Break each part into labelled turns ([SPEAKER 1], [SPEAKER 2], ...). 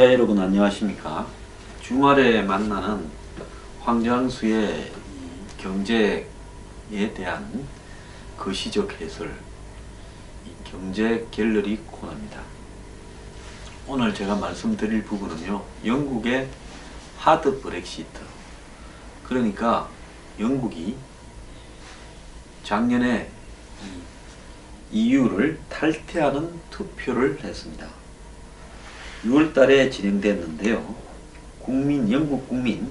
[SPEAKER 1] 시청자 여러분 안녕하십니까. 주말에 만나는 황장수의 경제에 대한 거시적 해설, 경제 갤러리 코너입니다. 오늘 제가 말씀드릴 부분은요, 영국의 하드 브렉시트, 그러니까 영국이 작년에 EU를 탈퇴하는 투표를 했습니다. 6월달에 진행됐는데요. 영국 국민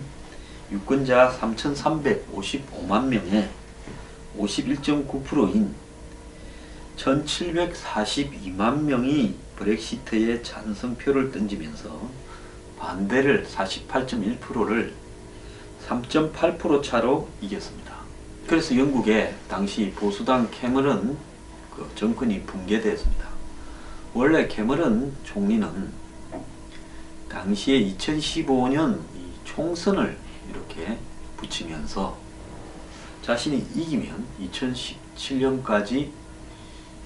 [SPEAKER 1] 유권자 3,355만 명에 51.9%인 1,742만 명이 브렉시트에 찬성표를 던지면서 반대를 48.1%를 3.8% 차로 이겼습니다. 그래서 영국의 당시 보수당 캐머런 정권이 붕괴되었습니다. 원래 캐머런 총리는 당시에 2015년 총선을 이렇게 붙이면서 자신이 이기면 2017년까지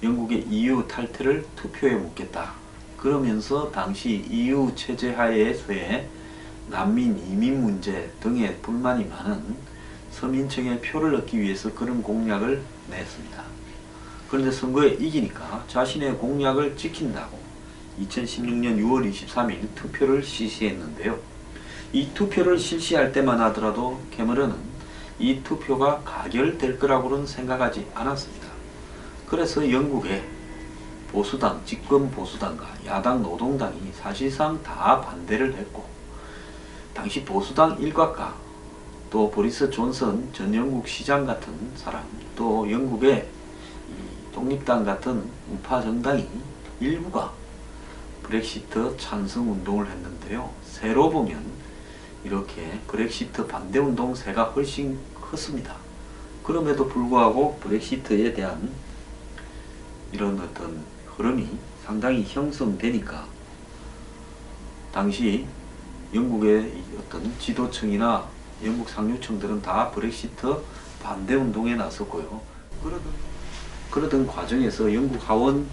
[SPEAKER 1] 영국의 EU 탈퇴를 투표에 묻겠다. 그러면서 당시 EU 체제 하에서의 난민, 이민 문제 등에 불만이 많은 서민층의 표를 얻기 위해서 그런 공약을 냈습니다. 그런데 선거에 이기니까 자신의 공약을 지킨다고 2016년 6월 23일 투표를 실시했는데요. 이 투표를 실시할 때만 하더라도 캐머런은 이 투표가 가결될 거라고는 생각하지 않았습니다. 그래서 영국의 보수당, 집권 보수당과 야당 노동당이 사실상 다 반대를 했고, 당시 보수당 일각과 또 보리스 존슨 전 영국 시장 같은 사람, 또 영국의 독립당 같은 우파 정당이 일부가 브렉시트 찬성 운동을 했는데요. 세로 보면 이렇게 브렉시트 반대 운동세가 훨씬 컸습니다. 그럼에도 불구하고 브렉시트에 대한 이런 어떤 흐름이 상당히 형성되니까 당시 영국의 어떤 지도층이나 영국 상류층들은 다 브렉시트 반대 운동에 나섰고요. 그러던 과정에서 영국 하원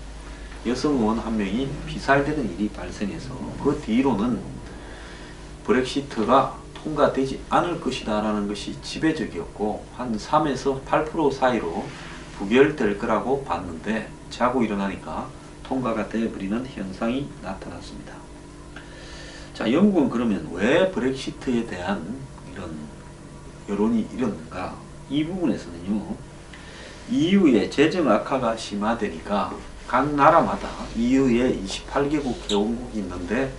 [SPEAKER 1] 여성 의원 한 명이 피살되는 일이 발생해서 그 뒤로는 브렉시트가 통과되지 않을 것이다 라는 것이 지배적이었고, 한 3에서 8% 사이로 부결될 거라고 봤는데 자고 일어나니까 통과가 되어버리는 현상이 나타났습니다. 자, 영국은 그러면 왜 브렉시트에 대한 이런 여론이 이랬는가? 이 부분에서는요, EU의 재정 악화가 심화되니까 각 나라마다 EU에 28개국 회원국이 있는데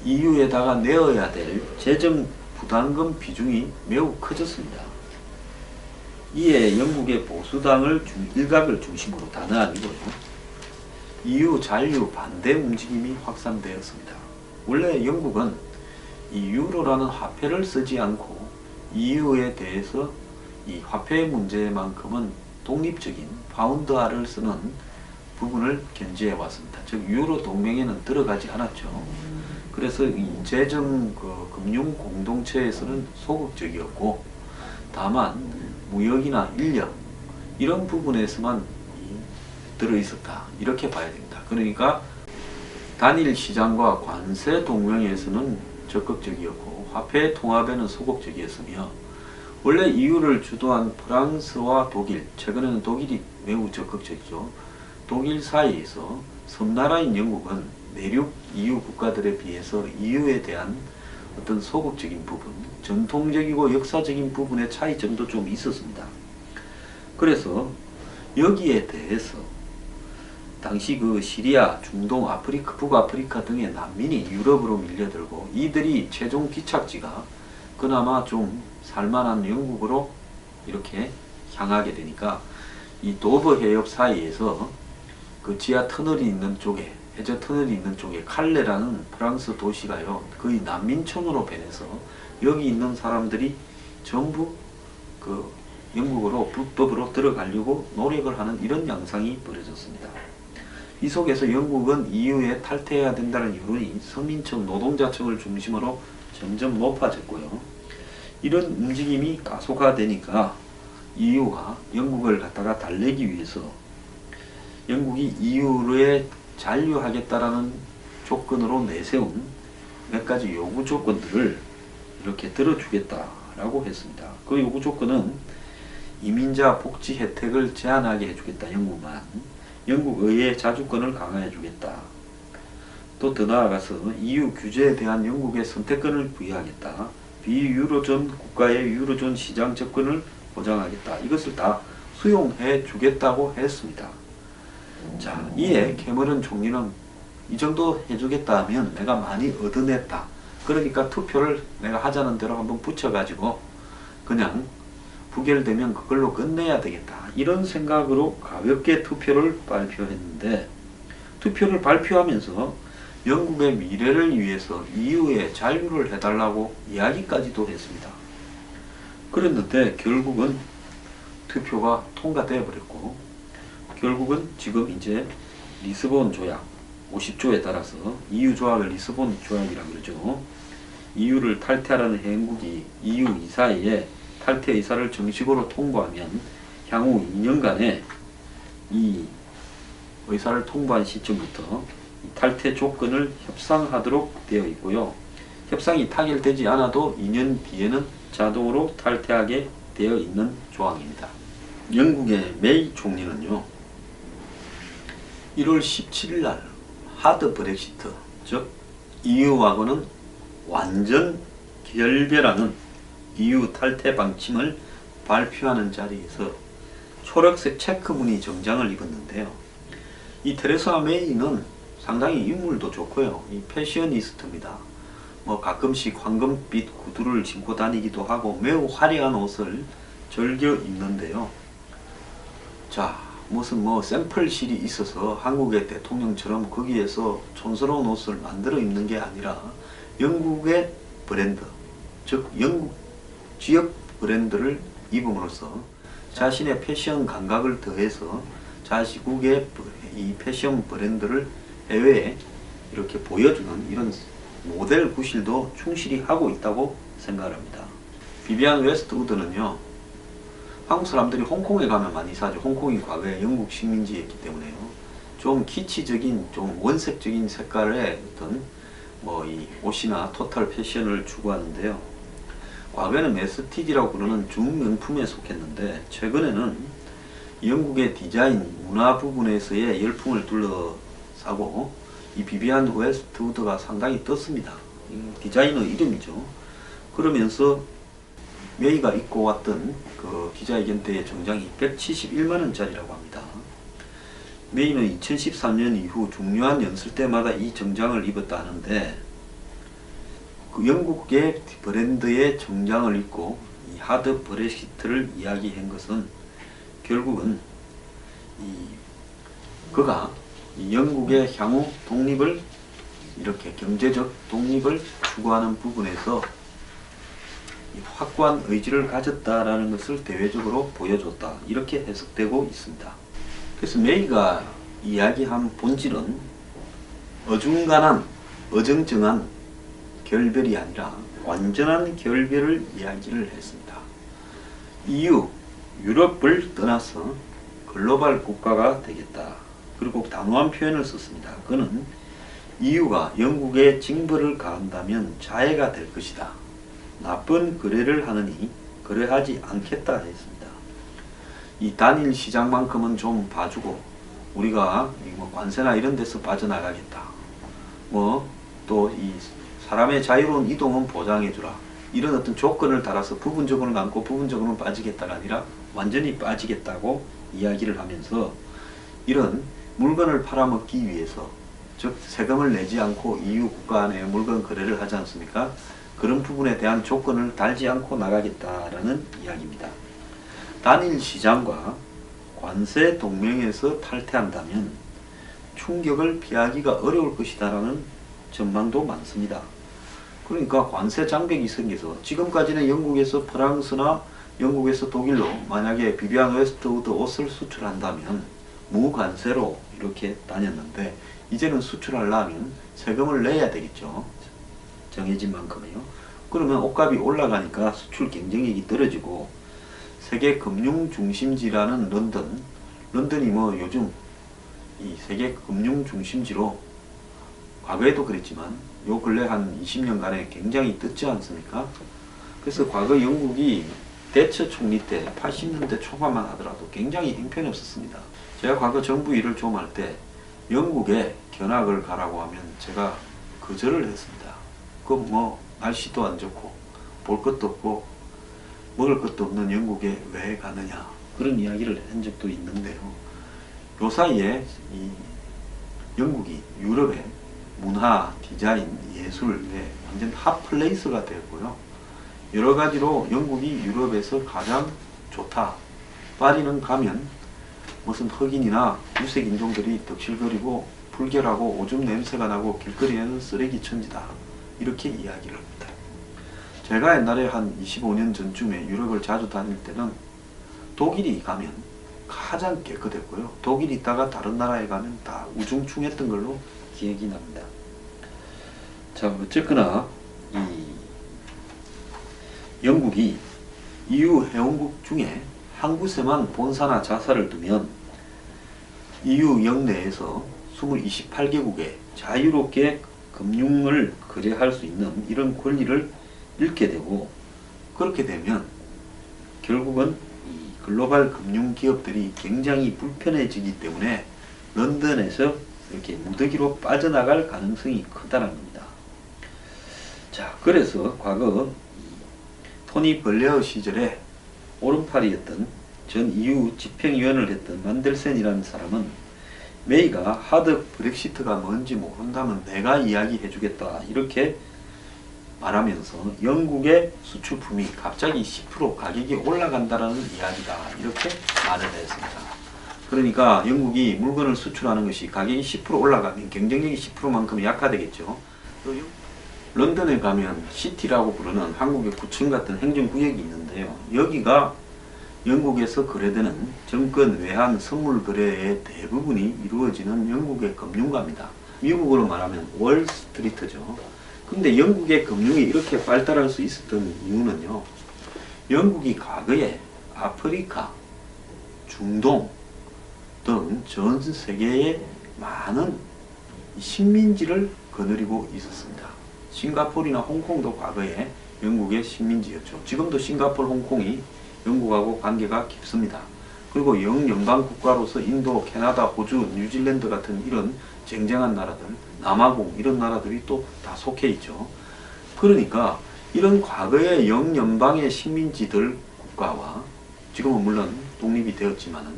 [SPEAKER 1] EU에다가 내어야 될 재정 부담금 비중이 매우 커졌습니다. 이에 영국의 보수당을 일각을 중심으로 다는 아니고요, EU 잔류 반대 움직임이 확산되었습니다. 원래 영국은 이 유로라는 화폐를 쓰지 않고 EU에 대해서 이 화폐 문제만큼은 독립적인 파운드화를 쓰는 부분을 견지해 왔습니다. 즉 유로 동맹에는 들어가지 않았죠. 그래서 이 재정 금융 공동체에서는 소극적이었고, 다만 무역이나 인력 이런 부분에서만 들어있었다, 이렇게 봐야 됩니다. 그러니까 단일 시장과 관세 동맹에서는 적극적이었고 화폐 통합에는 소극적이었으며, 원래 EU를 주도한 프랑스와 독일, 최근에는 독일이 매우 적극적이죠. 독일 사이에서 섬나라인 영국은 내륙 EU 국가들에 비해서 EU에 대한 어떤 소극적인 부분, 전통적이고 역사적인 부분의 차이점도 좀 있었습니다. 그래서 여기에 대해서 당시 시리아, 중동, 아프리카, 북아프리카 등의 난민이 유럽으로 밀려들고 이들이 최종 기착지가 그나마 좀 살만한 영국으로 이렇게 향하게 되니까 이 도버 해협 사이에서 지하 터널이 있는 쪽에, 해저 터널이 있는 쪽에 칼레라는 프랑스 도시가요, 거의 난민촌으로 변해서 여기 있는 사람들이 전부 영국으로 불법으로 들어가려고 노력을 하는 이런 양상이 벌어졌습니다. 이 속에서 영국은 EU에 탈퇴해야 된다는 여론이 서민층, 노동자층을 중심으로 점점 높아졌고요. 이런 움직임이 가속화되니까 EU가 영국을 갖다가 달래기 위해서 영국이 EU에 잔류하겠다라는 조건으로 내세운 몇 가지 요구 조건들을 이렇게 들어주겠다라고 했습니다. 그 요구 조건은 이민자 복지 혜택을 제한하게 해주겠다. 영국만. 영국 의회 자주권을 강화해주겠다. 또 더 나아가서 EU 규제에 대한 영국의 선택권을 부여하겠다. 비유로존 국가의 유로존 시장 접근을 보장하겠다. 이것을 다 수용해 주겠다고 했습니다. 자, 이에 캐머런 총리는 이 정도 해주겠다 하면 내가 많이 얻어냈다. 그러니까 투표를 내가 하자는 대로 한번 붙여가지고 그냥 부결되면 그걸로 끝내야 되겠다. 이런 생각으로 가볍게 투표를 발표했는데, 투표를 발표하면서 영국의 미래를 위해서 EU에 잔류를 해달라고 이야기까지도 했습니다. 그랬는데 결국은 투표가 통과되어 버렸고, 결국은 지금 이제 리스본 조약 50조에 따라서 EU 조약을 리스본 조약이라고 그러죠. EU를 탈퇴하라는 행국이 EU 이사회에 탈퇴 의사를 정식으로 통보하면 향후 2년간에 이 의사를 통보한 시점부터 탈퇴 조건을 협상하도록 되어 있고요. 협상이 타결되지 않아도 2년 뒤에는 자동으로 탈퇴하게 되어 있는 조항입니다. 영국의 메이 총리는요, 1월 17일 날 하드 브렉시트, 즉 EU하고는 완전 결별하는 EU 탈퇴 방침을 발표하는 자리에서 초록색 체크무늬 정장을 입었는데요. 이 테레사 메이는 상당히 인물도 좋고요. 이 패셔니스트입니다. 뭐 가끔씩 황금빛 구두를 신고 다니기도 하고 매우 화려한 옷을 즐겨 입는데요. 자, 무슨 뭐 샘플실이 있어서 한국의 대통령처럼 거기에서 촌스러운 옷을 만들어 입는 게 아니라 영국의 브랜드, 즉 영국 지역 브랜드를 입음으로써 자신의 패션 감각을 더해서 자시국의 이 패션 브랜드를 해외에 이렇게 보여주는 이런 모델 구실도 충실히 하고 있다고 생각합니다. 비비안 웨스트우드는요, 한국 사람들이 홍콩에 가면 많이 사죠. 홍콩이 과거에 영국 식민지였기 때문에요. 좀 키치적인, 좀 원색적인 색깔의 어떤 뭐 이 옷이나 토탈 패션을 추구하는데요. 과거에는 메스티지라고 부르는 중명품에 속했는데, 최근에는 영국의 디자인, 문화 부분에서의 열풍을 둘러싸고 이 비비안 웨스트우드가 상당히 떴습니다. 디자이너 이름이죠. 그러면서 메이가 입고 왔던 그 기자회견 때의 정장이 171만원짜리라고 합니다. 메이는 2013년 이후 중요한 연설 때마다 이 정장을 입었다 하는데, 그 영국의 브랜드의 정장을 입고 이 하드 브렉시트를 이야기한 것은 결국은 그가 이 영국의 향후 독립을, 이렇게 경제적 독립을 추구하는 부분에서 확고한 의지를 가졌다라는 것을 대외적으로 보여줬다, 이렇게 해석되고 있습니다. 그래서 메이가 이야기한 본질은 어중간한, 어정쩡한 결별이 아니라 완전한 결별을 이야기를 했습니다. EU, 유럽을 떠나서 글로벌 국가가 되겠다. 그리고 단호한 표현을 썼습니다. 그는 EU가 영국에 징벌을 가한다면 자해가 될 것이다. 나쁜 거래를 하느니 거래하지 않겠다 했습니다. 이 단일 시장만큼은 좀 봐주고 우리가 뭐 관세나 이런 데서 빠져나가겠다. 뭐 또 이 사람의 자유로운 이동은 보장해주라. 이런 어떤 조건을 달아서 부분적으로는 안고 부분적으로는 빠지겠다가 아니라 완전히 빠지겠다고 이야기를 하면서 이런 물건을 팔아먹기 위해서, 즉 세금을 내지 않고 EU 국가 안에 물건 거래를 하지 않습니까? 그런 부분에 대한 조건을 달지 않고 나가겠다라는 이야기입니다. 단일 시장과 관세 동맹에서 탈퇴한다면 충격을 피하기가 어려울 것이다라는 전망도 많습니다. 그러니까 관세 장벽이 생겨서 지금까지는 영국에서 프랑스나 영국에서 독일로 만약에 비비안 웨스트우드 옷을 수출한다면 무관세로 이렇게 다녔는데, 이제는 수출하려면 세금을 내야 되겠죠. 정해진 만큼이요. 그러면 옷값이 올라가니까 수출 경쟁력이 떨어지고, 세계 금융 중심지라는 런던이 뭐 요즘 이 세계 금융 중심지로 과거에도 그랬지만 요 근래 한 20년간에 굉장히 떴지 않습니까? 그래서 과거 영국이 대처 총리 때 80년대 초반만 하더라도 굉장히 형편이 없었습니다. 제가 과거 정부 일을 좀 할 때 영국에 견학을 가라고 하면 제가 거절을 했습니다. 그 뭐 날씨도 안 좋고 볼 것도 없고 먹을 것도 없는 영국에 왜 가느냐 그런 이야기를 한 적도 있는데요. 요 사이에 이 영국이 유럽의 문화, 디자인, 예술의 완전 핫플레이스가 되었고요. 여러 가지로 영국이 유럽에서 가장 좋다. 파리는 가면 무슨 흑인이나 유색 인종들이 덕실거리고 불결하고 오줌 냄새가 나고 길거리에는 쓰레기 천지다. 이렇게 이야기를 합니다. 제가 옛날에 한 25년 전쯤에 유럽을 자주 다닐 때는 독일이 가면 가장 깨끗했고요. 독일 있다가 다른 나라에 가면 다 우중충했던 걸로 기억이 납니다. 자, 어쨌거나 이 영국이 EU 회원국 중에 한 곳에만 본사나 자사를 두면 EU 영내에서 28개국에 자유롭게 금융을 거래할 수 있는 이런 권리를 잃게 되고, 그렇게 되면 결국은 이 글로벌 금융 기업들이 굉장히 불편해지기 때문에 런던에서 이렇게 무더기로 빠져나갈 가능성이 크다는 겁니다. 자, 그래서 과거 토니 블레어 시절에 오른팔이었던 전 EU 집행위원을 했던 만델센이라는 사람은 메이가 하드 브렉시트가 뭔지 모른다면 내가 이야기해 주겠다 이렇게 말하면서 영국의 수출품이 갑자기 10% 가격이 올라간다는 이야기다 이렇게 말을 했습니다. 그러니까 영국이 물건을 수출하는 것이 가격이 10% 올라가면 경쟁력이 10%만큼 약화되겠죠. 런던에 가면 시티라고 부르는 한국의 구청 같은 행정구역이 있는데요. 여기가 영국에서 거래되는 정권 외환 선물 거래의 대부분이 이루어지는 영국의 금융가입니다. 미국으로 말하면 월스트리트죠. 근데 영국의 금융이 이렇게 발달할 수 있었던 이유는요. 영국이 과거에 아프리카, 중동 등 전 세계의 많은 식민지를 거느리고 있었습니다. 싱가포르나 홍콩도 과거에 영국의 식민지였죠. 지금도 싱가포르, 홍콩이 영국하고 관계가 깊습니다. 그리고 영연방 국가로서 인도, 캐나다, 호주, 뉴질랜드 같은 이런 쟁쟁한 나라들, 남아공 이런 나라들이 또 다 속해 있죠. 그러니까 이런 과거의 영연방의 식민지들 국가와 지금은 물론 독립이 되었지만은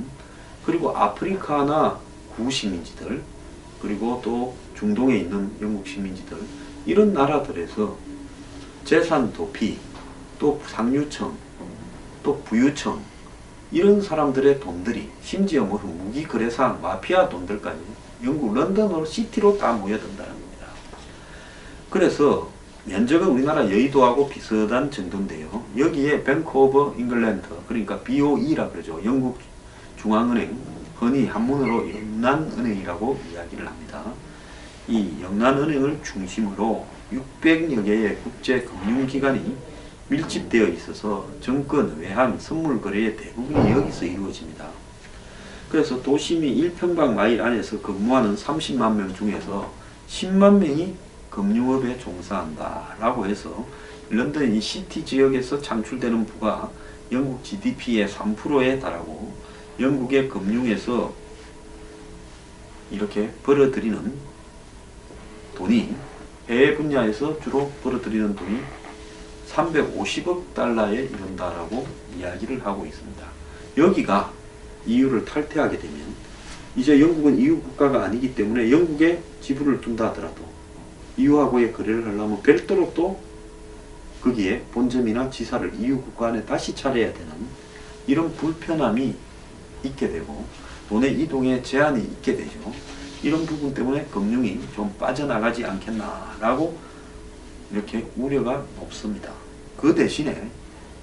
[SPEAKER 1] 그리고 아프리카나 구식민지들 그리고 또 중동에 있는 영국 식민지들 이런 나라들에서 재산 도피 또 상류층 또 부유층 이런 사람들의 돈들이 심지어 뭐 무기 거래상 마피아 돈들까지 영국 런던으로 시티로 다 모여든다는 겁니다. 그래서 면적은 우리나라 여의도하고 비슷한 정도인데요. 여기에 뱅크 오브 잉글랜드 그러니까 BOE라 그러죠. 영국 중앙은행 흔히 한문으로 영란은행이라고 이야기를 합니다. 이 영란은행을 중심으로 600여 개의 국제금융기관이 밀집되어 있어서 정권, 외환, 선물 거래의 대부분이 여기서 이루어집니다. 그래서 도심이 1평방마일 안에서 근무하는 30만 명 중에서 10만 명이 금융업에 종사한다 라고 해서 런던 이 시티 지역에서 창출되는 부가 영국 GDP의 3%에 달하고 영국의 금융에서 이렇게 벌어들이는 돈이 해외 분야에서 주로 벌어들이는 돈이 350억 달러에 이른다라고 이야기를 하고 있습니다. 여기가 EU를 탈퇴하게 되면 이제 영국은 EU 국가가 아니기 때문에 영국에 지분을 둔다 하더라도 EU하고의 거래를 하려면 별도로 또 거기에 본점이나 지사를 EU 국가 안에 다시 차려야 되는 이런 불편함이 있게 되고 돈의 이동에 제한이 있게 되죠. 이런 부분 때문에 금융이 좀 빠져나가지 않겠나라고 이렇게 우려가 높습니다. 그 대신에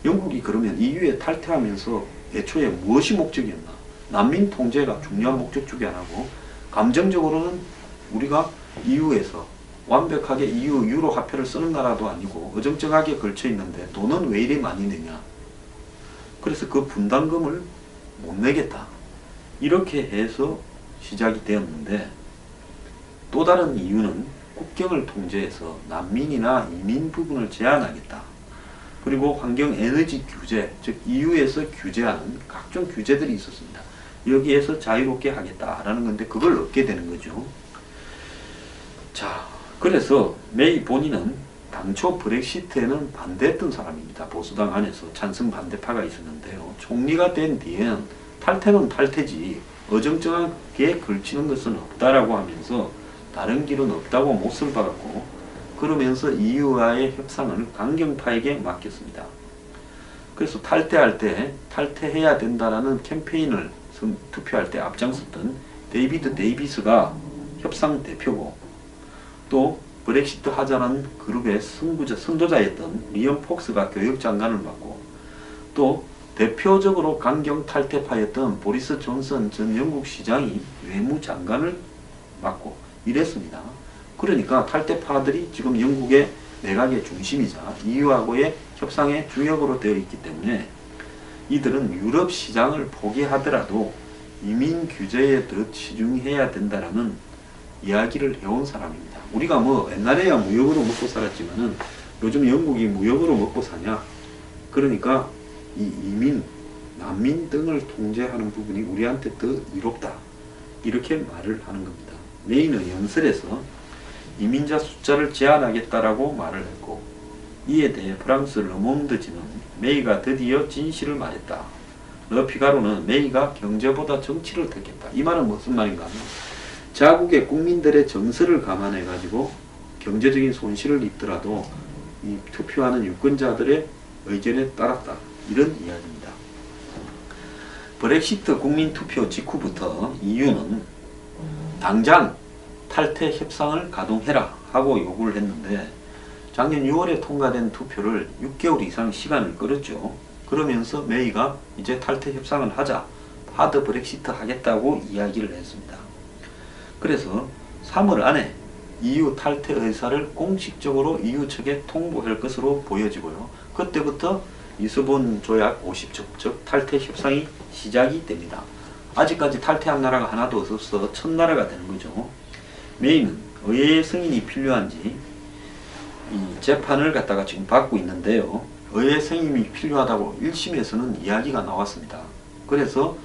[SPEAKER 1] 영국이 그러면 EU에 탈퇴하면서 애초에 무엇이 목적이었나? 난민 통제가 중요한 목적 중에 하나고 감정적으로는 우리가 EU에서 완벽하게 EU 유로 화폐를 쓰는 나라도 아니고 어정쩡하게 걸쳐 있는데 돈은 왜 이리 많이 내냐? 그래서 그 분담금을 못 내겠다. 이렇게 해서 시작이 되었는데 또 다른 이유는 국경을 통제해서 난민이나 이민 부분을 제한하겠다. 그리고 환경 에너지 규제, 즉 EU에서 규제하는 각종 규제들이 있었습니다. 여기에서 자유롭게 하겠다라는 건데 그걸 얻게 되는 거죠. 자, 그래서 메이 본인은 당초 브렉시트에는 반대했던 사람입니다. 보수당 안에서 찬성 반대파가 있었는데요. 총리가 된 뒤엔 탈퇴는 탈퇴지 어정쩡하게 걸치는 것은 없다라고 하면서 다른 길은 없다고 못을 박았고, 그러면서 EU와의 협상을 강경파에게 맡겼습니다. 그래서 탈퇴할 때 탈퇴해야 된다라는 캠페인을 투표할 때 앞장섰던 데이비드 데이비스가 협상 대표고, 또 브렉시트 하자라는 그룹의 선도자였던 리엄 폭스가 교육장관을 맡고, 또 대표적으로 강경 탈퇴파였던 보리스 존슨 전 영국 시장이 외무장관을 맡고 이랬습니다. 그러니까 탈퇴파들이 지금 영국의 내각의 중심이자 EU하고의 협상의 주역으로 되어 있기 때문에 이들은 유럽 시장을 포기하더라도 이민 규제에 더 치중해야 된다라는 이야기를 해온 사람입니다. 우리가 뭐 옛날에야 무역으로 먹고 살았지만은 요즘 영국이 무역으로 먹고 사냐? 그러니까 이 이민, 난민 등을 통제하는 부분이 우리한테 더 이롭다. 이렇게 말을 하는 겁니다. 메이는 연설에서 이민자 숫자를 제한하겠다라고 말을 했고, 이에 대해 프랑스 르몽드지는 메이가 드디어 진실을 말했다. 르피가로는 메이가 경제보다 정치를 택했다. 이 말은 무슨 말인가 하면 자국의 국민들의 정서를 감안해 가지고 경제적인 손실을 입더라도 이 투표하는 유권자들의 의견에 따랐다. 이런 이야기입니다. 브렉시트 국민투표 직후부터 EU는 당장 탈퇴 협상을 가동해라 하고 요구를 했는데, 작년 6월에 통과된 투표를 6개월 이상 시간을 끌었죠. 그러면서 메이가 이제 탈퇴 협상을 하자, 하드 브렉시트 하겠다고 이야기를 했습니다. 그래서 3월 안에 EU 탈퇴 의사를 공식적으로 EU 측에 통보할 것으로 보여지고요. 그때부터 리스본 조약 50조, 즉 탈퇴 협상이 시작이 됩니다. 아직까지 탈퇴한 나라가 하나도 없어서 첫 나라가 되는 거죠. 메이는 의회의 승인이 필요한지 이 재판을 갖다가 지금 받고 있는데요. 의회 승인이 필요하다고 1심에서는 이야기가 나왔습니다. 그래서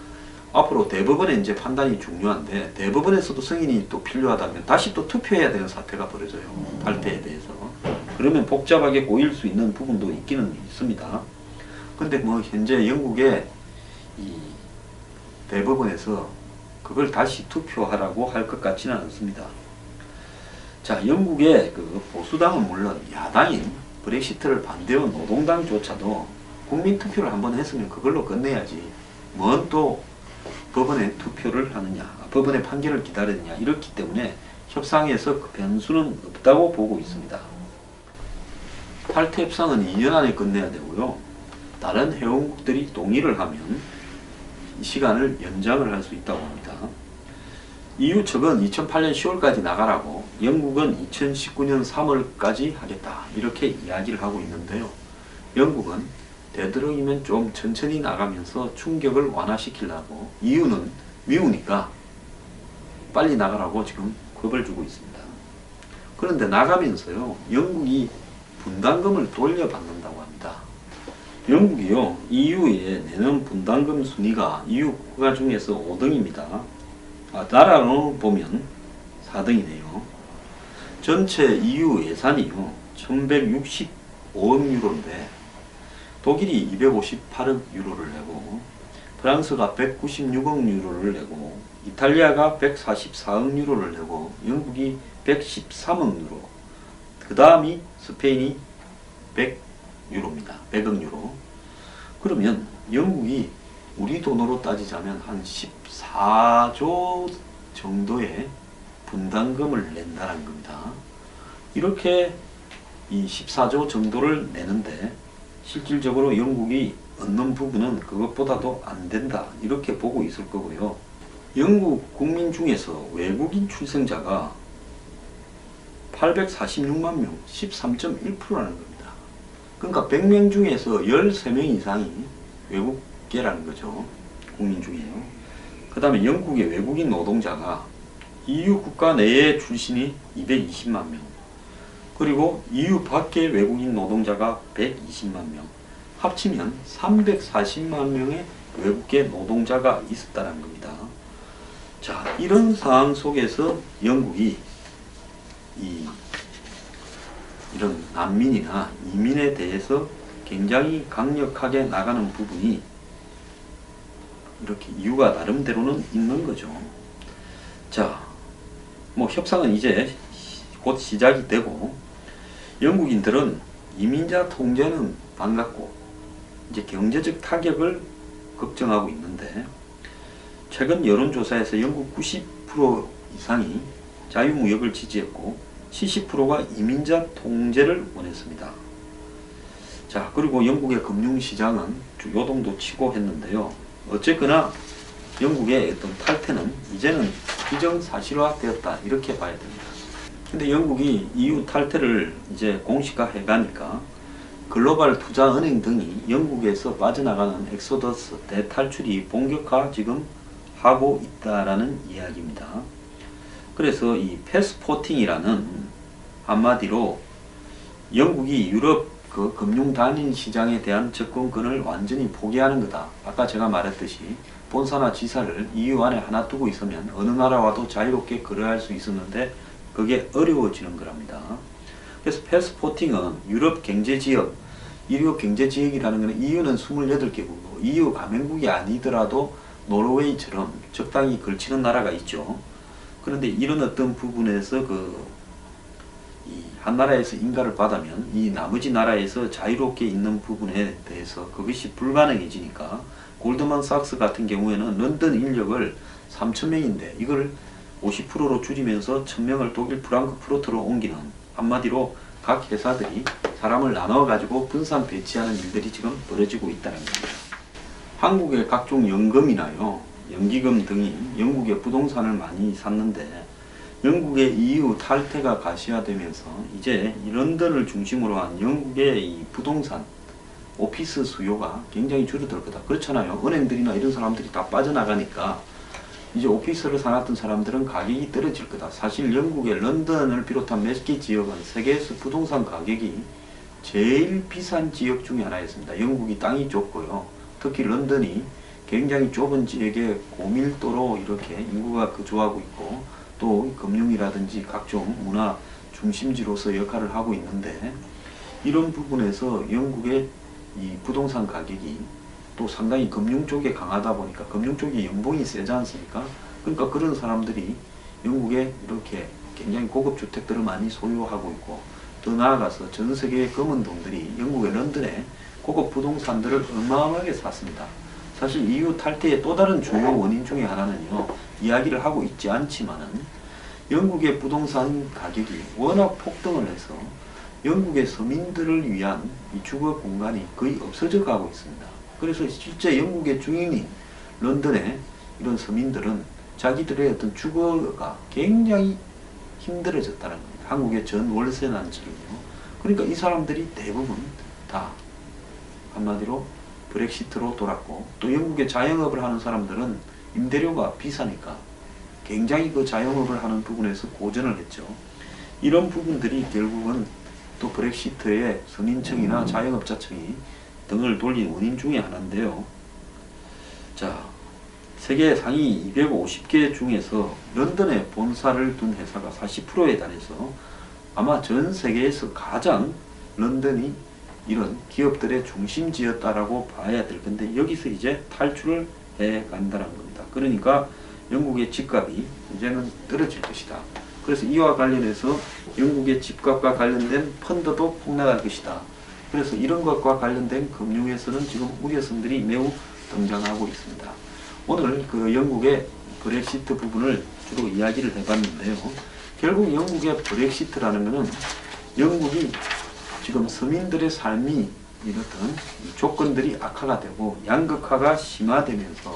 [SPEAKER 1] 앞으로 대법원의 이제 판단이 중요한데, 대법원에서도 승인이 또 필요하다면 다시 또 투표해야 되는 사태가 벌어져요. 탈퇴에 대해서. 그러면 복잡하게 보일 수 있는 부분도 있기는 있습니다. 근데 뭐 현재 영국의 이 대법원에서 그걸 다시 투표하라고 할 것 같지는 않습니다. 자, 영국의 그 보수당은 물론 야당인 브렉시트를 반대한 노동당조차도 국민투표를 한번 했으면 그걸로 끝내야지 뭔 또 법원에 투표를 하느냐, 법원의 판결을 기다리느냐, 이렇기 때문에 협상에서 그 변수는 없다고 보고 있습니다. 탈퇴 협상은 2년 안에 끝내야 되고요. 다른 회원국들이 동의를 하면 이 시간을 연장을 할 수 있다고 합니다. EU 측은 2008년 10월까지 나가라고, 영국은 2019년 3월까지 하겠다, 이렇게 이야기를 하고 있는데요. 영국은 되도록이면 좀 천천히 나가면서 충격을 완화시키려고, EU는 미우니까 빨리 나가라고 지금 겁을 주고 있습니다. 그런데 나가면서요, 영국이 분담금을 돌려받는다고 합니다. 영국이요, EU에 내는 분담금 순위가 EU 국가 중에서 5등입니다. 나라로 보면 4등이네요. 전체 EU 예산이요, 1165억 유로인데 독일이 258억 유로를 내고, 프랑스가 196억 유로를 내고, 이탈리아가 144억 유로를 내고, 영국이 113억 유로, 그 다음이 스페인이 100유로입니다. 100억 유로. 그러면 영국이 우리 돈으로 따지자면 한 14조 정도의 분담금을 낸다는 겁니다. 이렇게 이 14조 정도를 내는데 실질적으로 영국이 얻는 부분은 그것보다도 안 된다, 이렇게 보고 있을 거고요. 영국 국민 중에서 외국인 출생자가 846만 명, 13.1%라는 겁니다. 그러니까 100명 중에서 13명 이상이 외국계라는 거죠. 국민 중에요. 그 다음에 영국의 외국인 노동자가 EU 국가 내의 출신이 220만 명, 그리고 EU 밖의 외국인 노동자가 120만 명, 합치면 340만 명의 외국계 노동자가 있었다는 겁니다. 자, 이런 상황 속에서 영국이 이런 난민이나 이민에 대해서 굉장히 강력하게 나가는 부분이 이렇게 이유가 나름대로는 있는 거죠. 자, 뭐 협상은 이제 곧 시작이 되고, 영국인들은 이민자 통제는 반갑고 이제 경제적 타격을 걱정하고 있는데, 최근 여론조사에서 영국 90% 이상이 자유무역을 지지했고 70%가 이민자 통제를 원했습니다. 자, 그리고 영국의 금융시장은 요동도 치고 했는데요. 어쨌거나 영국의 어떤 탈퇴는 이제는 기정사실화 되었다, 이렇게 봐야 됩니다. 근데 영국이 EU 탈퇴를 이제 공식화해 가니까 글로벌 투자은행 등이 영국에서 빠져나가는 엑소더스 대탈출이 본격화 지금 하고 있다라는 이야기입니다. 그래서 이 패스포팅이라는, 한마디로 영국이 유럽 그 금융 단일 시장에 대한 접근권을 완전히 포기하는 거다. 아까 제가 말했듯이 본사나 지사를 EU 안에 하나 두고 있으면 어느 나라와도 자유롭게 거래할 수 있었는데 그게 어려워지는 거랍니다. 그래서 패스포팅은 유럽 경제지역, 유럽 경제지역이라는 것은 EU는 28개국이고 EU 가맹국이 아니더라도 노르웨이처럼 적당히 걸치는 나라가 있죠. 그런데 이런 어떤 부분에서 한 나라에서 인가를 받으면 이 나머지 나라에서 자유롭게 있는 부분에 대해서 그것이 불가능해지니까, 골드만삭스 같은 경우에는 런던 인력을 3,000명인데 이걸 50%로 줄이면서 1,000명을 독일 프랑크푸르트로 옮기는, 한마디로 각 회사들이 사람을 나눠 가지고 분산 배치하는 일들이 지금 벌어지고 있다는 겁니다. 한국의 각종 연금이나요, 연기금 등이 영국의 부동산을 많이 샀는데, 영국의 EU 탈퇴가 가시화되면서 이제 런던을 중심으로 한 영국의 이 부동산, 오피스 수요가 굉장히 줄어들 거다. 그렇잖아요. 은행들이나 이런 사람들이 다 빠져나가니까 이제 오피스를 사놨던 사람들은 가격이 떨어질 거다. 사실 영국의 런던을 비롯한 몇 개 지역은 세계에서 부동산 가격이 제일 비싼 지역 중에 하나였습니다. 영국이 땅이 좁고요. 특히 런던이 굉장히 좁은 지역에 고밀도로 이렇게 인구가 거주하고 있고, 또 금융이라든지 각종 문화 중심지로서 역할을 하고 있는데, 이런 부분에서 영국의 이 부동산 가격이 또 상당히 금융 쪽에 강하다 보니까, 금융 쪽이 연봉이 세지 않습니까? 그러니까 그런 사람들이 영국에 이렇게 굉장히 고급 주택들을 많이 소유하고 있고, 더 나아가서 전 세계의 검은 돈들이 영국의 런던에 고급 부동산들을 어마어마하게 샀습니다. 사실 EU 탈퇴의 또 다른 주요 원인 중에 하나는요, 이야기를 하고 있지 않지만은 영국의 부동산 가격이 워낙 폭등을 해서 영국의 서민들을 위한 이 주거 공간이 거의 없어져 가고 있습니다. 그래서 실제 영국의 중인인 런던의 이런 서민들은 자기들의 어떤 주거가 굉장히 힘들어졌다는 겁니다. 한국의 전 월세 난처럼요. 그러니까 이 사람들이 대부분 다 한마디로 브렉시트로 돌았고, 또 영국의 자영업을 하는 사람들은 임대료가 비싸니까 굉장히 그 자영업을 하는 부분에서 고전을 했죠. 이런 부분들이 결국은 또 브렉시트의 서민층이나 자영업자층이 등을 돌린 원인 중에 하나인데요. 자, 세계 상위 250개 중에서 런던에 본사를 둔 회사가 40%에 달해서 아마 전 세계에서 가장 런던이 이런 기업들의 중심지였다라고 봐야 될 건데, 여기서 이제 탈출을 해 간다는 겁니다. 그러니까 영국의 집값이 이제는 떨어질 것이다. 그래서 이와 관련해서 영국의 집값과 관련된 펀드도 폭락할 것이다. 그래서 이런 것과 관련된 금융에서는 지금 우려성들이 매우 등장하고 있습니다. 오늘 그 영국의 브렉시트 부분을 주로 이야기를 해봤는데요. 결국 영국의 브렉시트라는 것은 영국이 지금 서민들의 삶이 이렇던 조건들이 악화가 되고 양극화가 심화되면서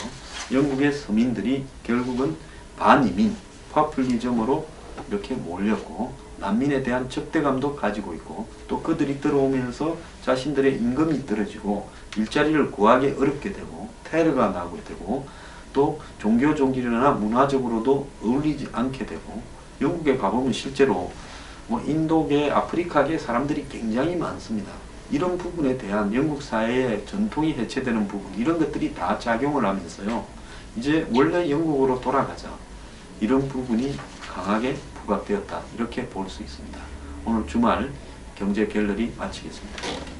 [SPEAKER 1] 영국의 서민들이 결국은 반이민, 파퓰리즘으로 이렇게 몰렸고, 난민에 대한 적대감도 가지고 있고, 또 그들이 들어오면서 자신들의 임금이 떨어지고 일자리를 구하기 어렵게 되고 테러가 나고 되고, 또 종교적이나 문화적으로도 어울리지 않게 되고, 영국에 가보면 실제로 뭐 인도계, 아프리카계 사람들이 굉장히 많습니다. 이런 부분에 대한 영국 사회의 전통이 해체되는 부분, 이런 것들이 다 작용을 하면서요, 이제 원래 영국으로 돌아가자, 이런 부분이 강하게 부각되었다, 이렇게 볼 수 있습니다. 오늘 주말 경제 갤러리 마치겠습니다.